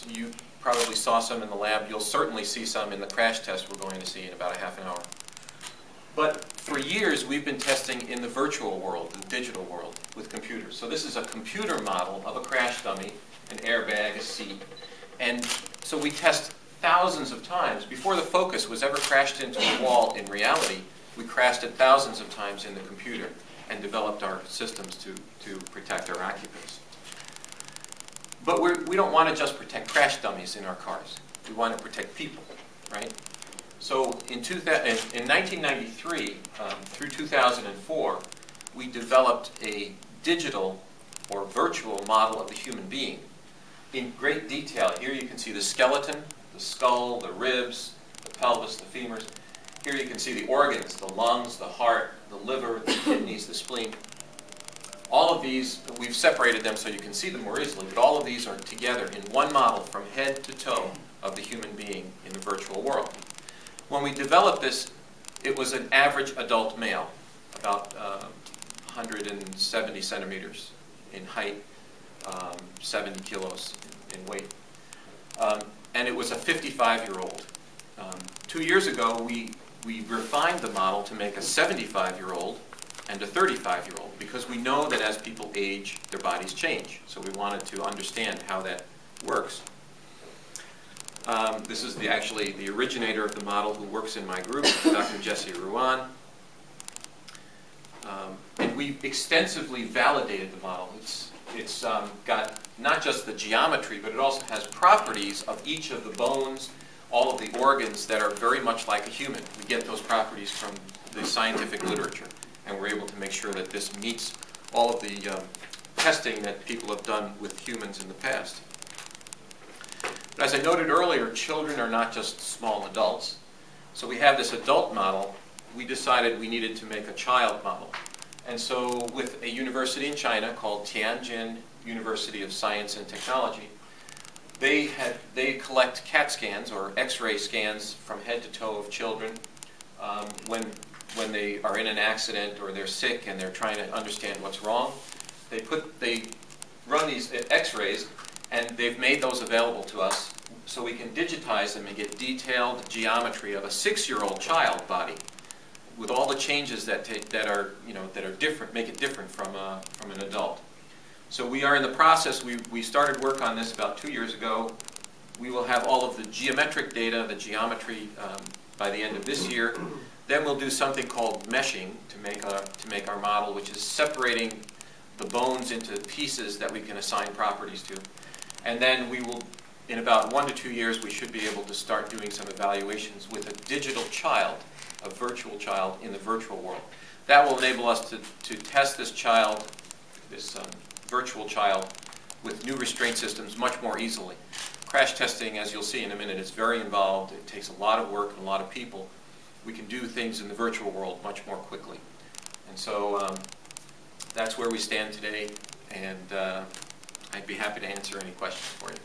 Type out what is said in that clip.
You probably saw some in the lab. You'll certainly see some in the crash test we're going to see in about a half an hour. But for years, we've been testing in the virtual world, the digital world, with computers. So this is a computer model of a crash dummy, an airbag, a seat. And so we test thousands of times. Before the Focus was ever crashed into a wall in reality, we crashed it thousands of times in the computer and developed our systems to protect our occupants. But we don't want to just protect crash dummies in our cars. We want to protect people, right? So in 1993 through 2004, we developed a digital or virtual model of the human being in great detail. Here you can see the skeleton, the skull, the ribs, the pelvis, the femurs. Here you can see the organs, the lungs, the heart, the liver, the kidneys, the spleen. All of these, we've separated them so you can see them more easily, but all of these are together in one model from head to toe of the human being in the virtual world. When we developed this, it was an average adult male, about 170 centimeters in height, 70 kilos in weight. And it was a 55-year-old. 2 years ago, we refined the model to make a 75-year-old and a 35-year-old, because we know that as people age, their bodies change. So we wanted to understand how that works. This is actually the originator of the model who works in my group, Dr. Jesse Ruan. And we extensively validated the model. It's got not just the geometry, but it also has properties of each of the bones, all of the organs that are very much like a human. We get those properties from the scientific literature, and we're able to make sure that this meets all of the testing that people have done with humans in the past. But as I noted earlier, children are not just small adults. So we have this adult model. We decided we needed to make a child model. And so with a university in China called Tianjin University of Science and Technology, they collect CAT scans or X-ray scans from head to toe of children when they are in an accident or they're sick and they're trying to understand what's wrong. They run these X-rays, and they've made those available to us so we can digitize them and get detailed geometry of a 6-year-old child body with all the changes that are different, make it different from an adult. So we are in the process. We started work on this about 2 years ago. We will have all of the geometric data, the geometry, by the end of this year. Then we'll do something called meshing to make our model, which is separating the bones into pieces that we can assign properties to. And then we will, in about 1 to 2 years, we should be able to start doing some evaluations with a digital child, a virtual child in the virtual world. That will enable us to test this child, this virtual child, with new restraint systems much more easily. Crash testing, as you'll see in a minute, is very involved. It takes a lot of work and a lot of people. We can do things in the virtual world much more quickly. And so that's where we stand today, and I'd be happy to answer any questions for you.